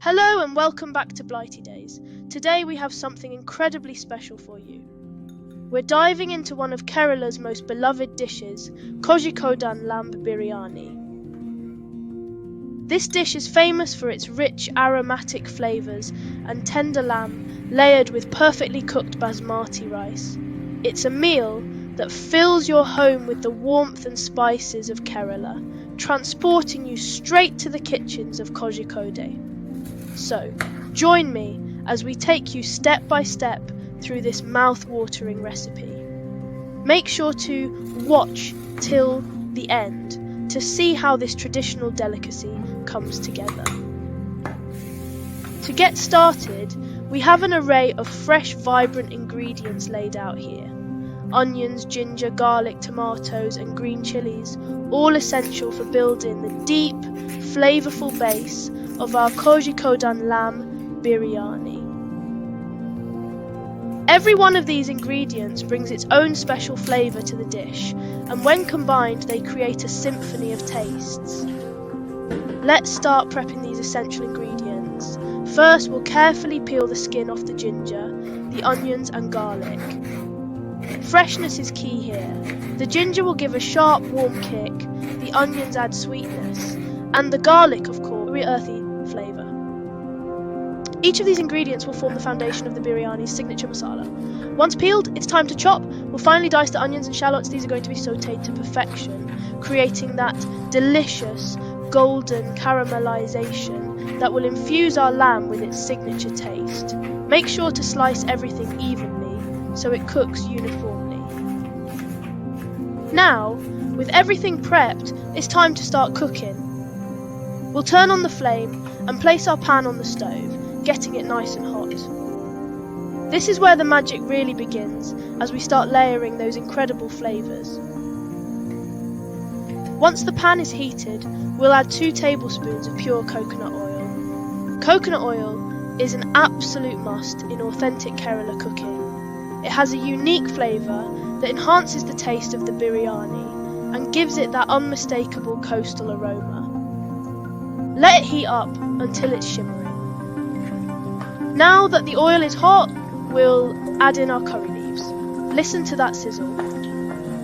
Hello and welcome back to Blighty Days. Today we have something incredibly special for you. We're diving into one of Kerala's most beloved dishes, Kozhikodan lamb biryani. This dish is famous for its rich aromatic flavours and tender lamb layered with perfectly cooked basmati rice. It's a meal that fills your home with the warmth and spices of Kerala, transporting you straight to the kitchens of Kozhikodan. So, join me as we take you step by step through this mouth-watering recipe. Make sure to watch till the end to see how this traditional delicacy comes together. To get started, we have an array of fresh, vibrant ingredients laid out here. Onions, ginger, garlic, tomatoes and green chilies, all essential for building the deep, flavourful base of our Kozhikodan lamb biryani. Every one of these ingredients brings its own special flavour to the dish, and when combined they create a symphony of tastes. Let's start prepping these essential ingredients. First, we'll carefully peel the skin off the ginger, the onions and garlic. Freshness is key here. The ginger will give a sharp, warm kick, the onions add sweetness, and the garlic, of course, very earthy flavour. Each of these ingredients will form the foundation of the biryani's signature masala. Once peeled, it's time to chop. We'll finely dice the onions and shallots. These are going to be sautéed to perfection, creating that delicious golden caramelization that will infuse our lamb with its signature taste. Make sure to slice everything evenly so it cooks uniformly. Now, with everything prepped, it's time to start cooking. We'll turn on the flame and place our pan on the stove, getting it nice and hot. This is where the magic really begins, as we start layering those incredible flavours. Once the pan is heated, we'll add 2 tablespoons of pure coconut oil. Coconut oil is an absolute must in authentic Kerala cooking. It has a unique flavour that enhances the taste of the biryani and gives it that unmistakable coastal aroma. Let it heat up until it's shimmering. Now that the oil is hot, we'll add in our curry leaves. Listen to that sizzle.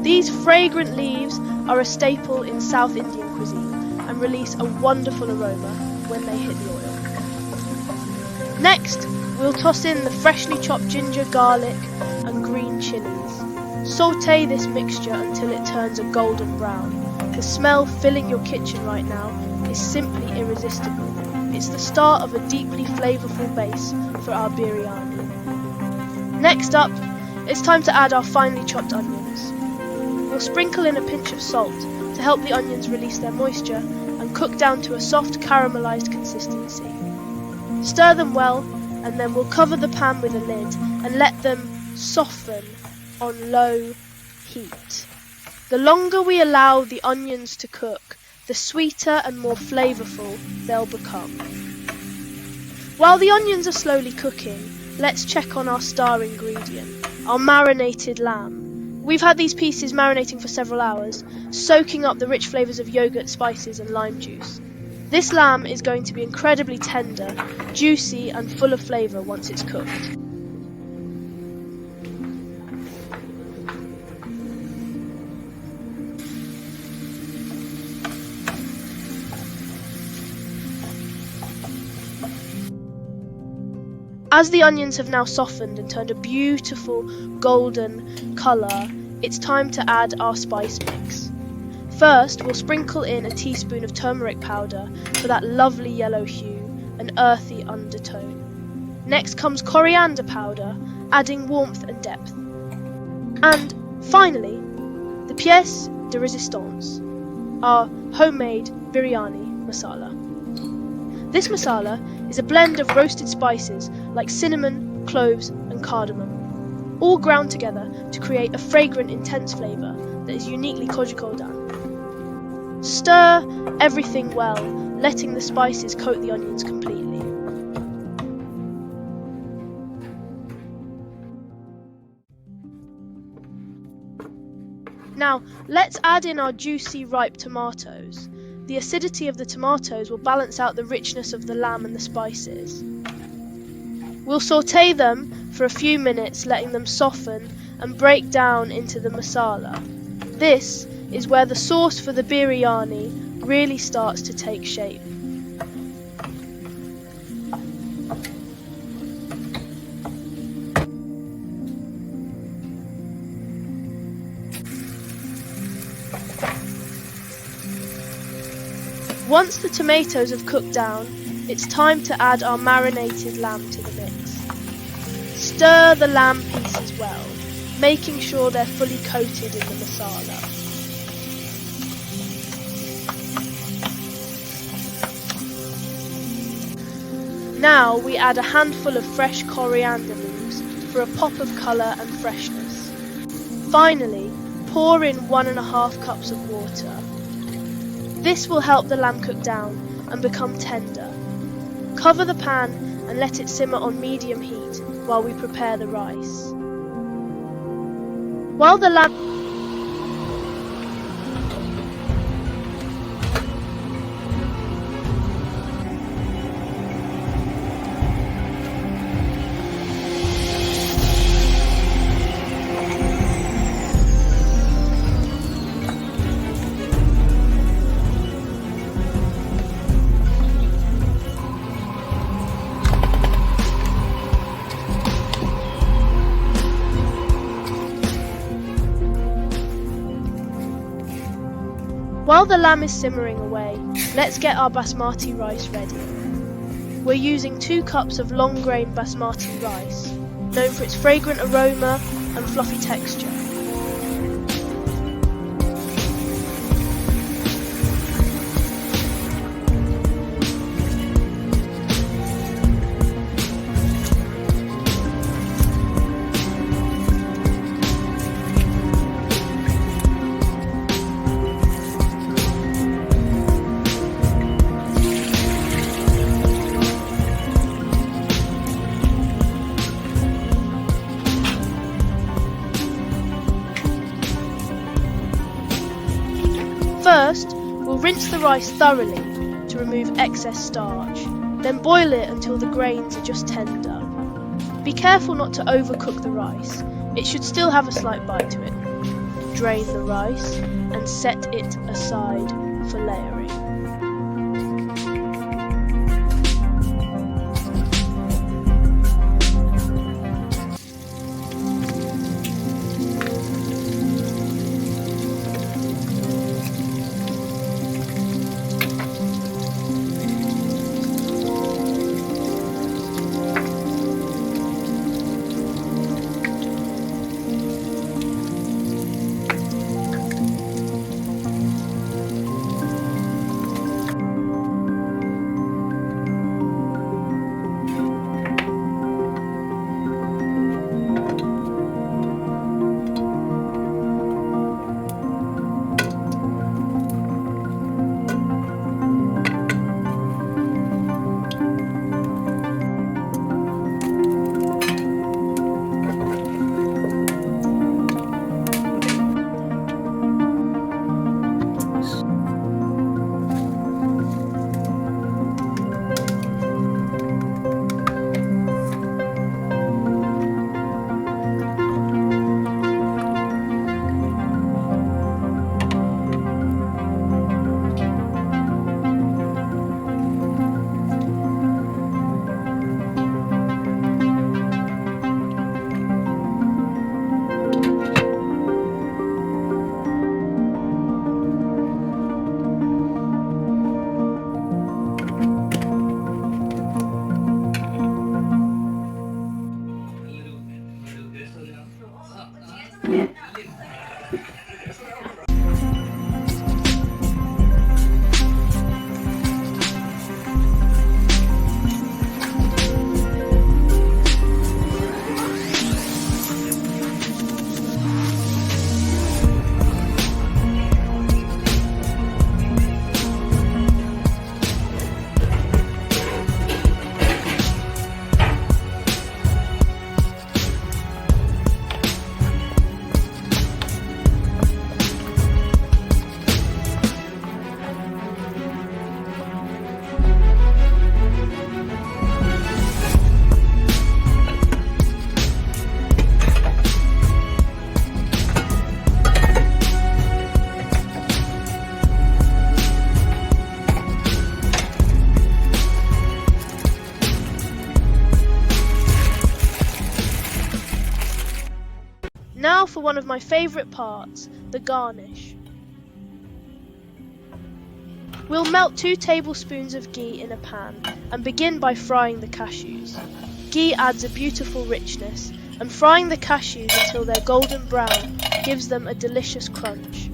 These fragrant leaves are a staple in South Indian cuisine and release a wonderful aroma when they hit the oil. Next, we'll toss in the freshly chopped ginger, garlic and green chilies. Sauté this mixture until it turns a golden brown. The smell filling your kitchen right now is simply irresistible. It's the start of a deeply flavourful base for our biryani. Next up, it's time to add our finely chopped onions. We'll sprinkle in a pinch of salt to help the onions release their moisture and cook down to a soft caramelised consistency. Stir them well, and then we'll cover the pan with a lid and let them soften on low heat. The longer we allow the onions to cook, the sweeter and more flavourful they'll become. While the onions are slowly cooking, let's check on our star ingredient, our marinated lamb. We've had these pieces marinating for several hours, soaking up the rich flavours of yogurt, spices and lime juice. This lamb is going to be incredibly tender, juicy and full of flavour once it's cooked. As the onions have now softened and turned a beautiful golden colour, it's time to add our spice mix. First, we'll sprinkle in a teaspoon of turmeric powder for that lovely yellow hue, an earthy undertone. Next comes coriander powder, adding warmth and depth. And finally, the pièce de résistance, our homemade biryani masala. This masala is a blend of roasted spices like cinnamon, cloves and cardamom, all ground together to create a fragrant, intense flavour that is uniquely Kozhikodan. Stir everything well, letting the spices coat the onions completely. Now, let's add in our juicy ripe tomatoes. The acidity of the tomatoes will balance out the richness of the lamb and the spices. We'll sauté them for a few minutes, letting them soften and break down into the masala. This is where the sauce for the biryani really starts to take shape. Once the tomatoes have cooked down, it's time to add our marinated lamb to the mix. Stir the lamb pieces well, making sure they're fully coated in the masala. Now we add a handful of fresh coriander leaves for a pop of colour and freshness. Finally, pour in 1.5 cups of water. This will help the lamb cook down and become tender. Cover the pan and let it simmer on medium heat while we prepare the rice. While the lamb While the lamb is simmering away, let's get our basmati rice ready. We're using 2 cups of long grain basmati rice, known for its fragrant aroma and fluffy texture. First, we'll rinse the rice thoroughly to remove excess starch, then boil it until the grains are just tender. Be careful not to overcook the rice, it should still have a slight bite to it. Drain the rice and set it aside for layering. for one of my favourite parts, the garnish. We'll melt 2 tablespoons of ghee in a pan and begin by frying the cashews. Ghee adds a beautiful richness, and frying the cashews until they're golden brown gives them a delicious crunch.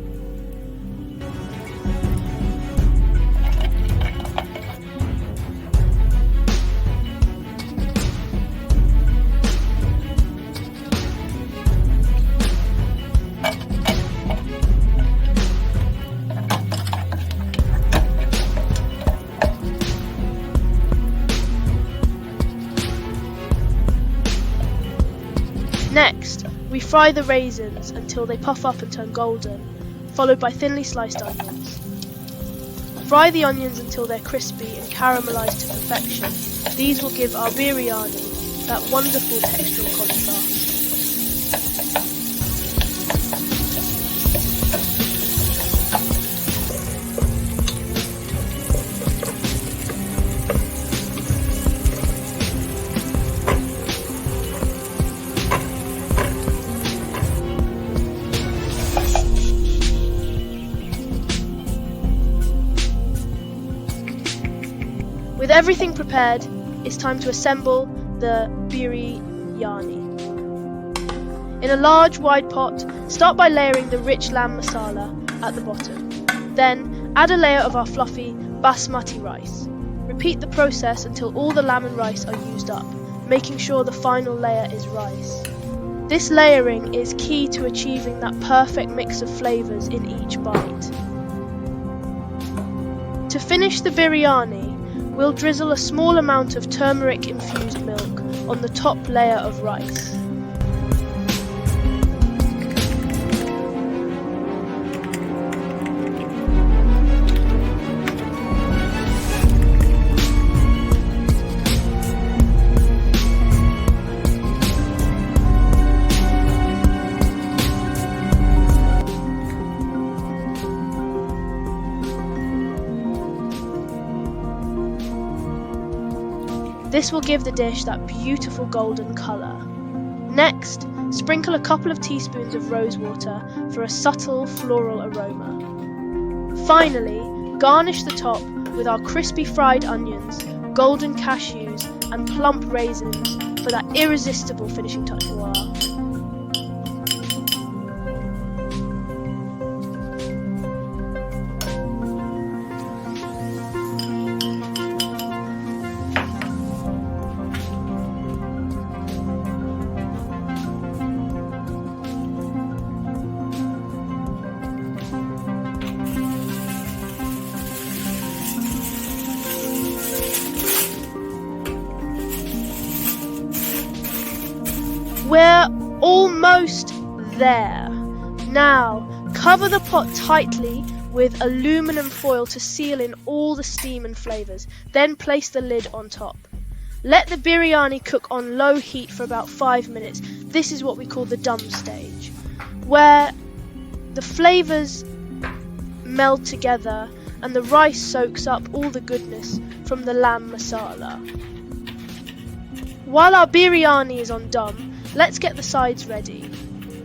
Next, we fry the raisins until they puff up and turn golden, followed by thinly sliced onions. Fry the onions until they're crispy and caramelised to perfection. These will give our biryani that wonderful textural contrast. With everything prepared, it's time to assemble the biryani. In a large wide pot, start by layering the rich lamb masala at the bottom. Then add a layer of our fluffy basmati rice. Repeat the process until all the lamb and rice are used up, making sure the final layer is rice. This layering is key to achieving that perfect mix of flavours in each bite. To finish the biryani, we'll drizzle a small amount of turmeric-infused milk on the top layer of rice. This will give the dish that beautiful golden colour. Next, sprinkle a couple of teaspoons of rose water for a subtle floral aroma. Finally, garnish the top with our crispy fried onions, golden cashews and plump raisins for that irresistible finishing touch. Wow. We're almost there. Now, cover the pot tightly with aluminum foil to seal in all the steam and flavours. Then place the lid on top. Let the biryani cook on low heat for about 5 minutes. This is what we call the dum stage, where the flavours meld together and the rice soaks up all the goodness from the lamb masala. While our biryani is on dum, let's get the sides ready.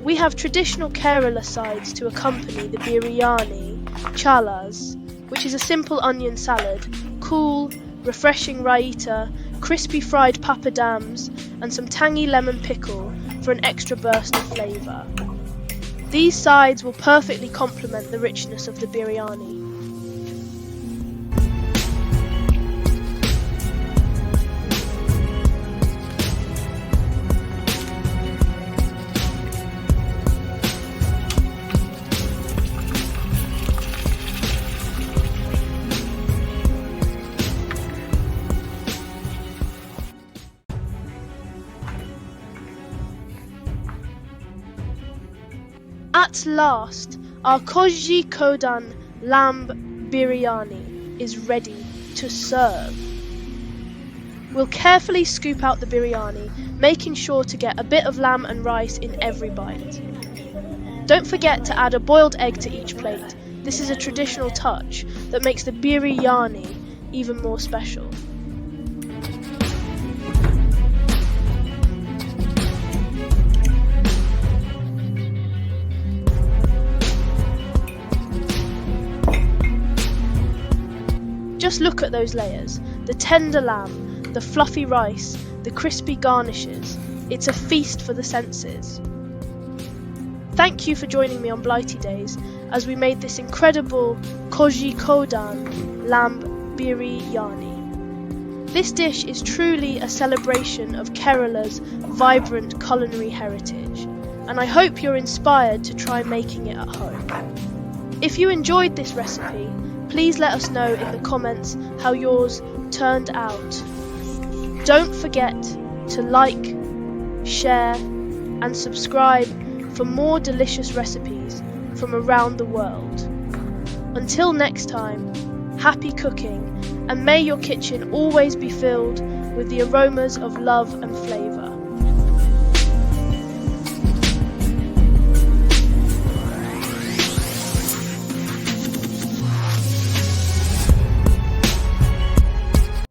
We have traditional Kerala sides to accompany the biryani, chalas, which is a simple onion salad, cool, refreshing raita, crispy fried papadams, and some tangy lemon pickle for an extra burst of flavour. These sides will perfectly complement the richness of the biryani. At last, our Kozhikodan lamb biryani is ready to serve. We'll carefully scoop out the biryani, making sure to get a bit of lamb and rice in every bite. Don't forget to add a boiled egg to each plate. This is a traditional touch that makes the biryani even more special. Just look at those layers, the tender lamb, the fluffy rice, the crispy garnishes. It's a feast for the senses. Thank you for joining me on Blighty Days as we made this incredible Kozhikodan lamb Biriyani. This dish is truly a celebration of Kerala's vibrant culinary heritage, and I hope you're inspired to try making it at home. If you enjoyed this recipe, please let us know in the comments how yours turned out. Don't forget to like, share, and subscribe for more delicious recipes from around the world. Until next time, happy cooking, and may your kitchen always be filled with the aromas of love and flavour.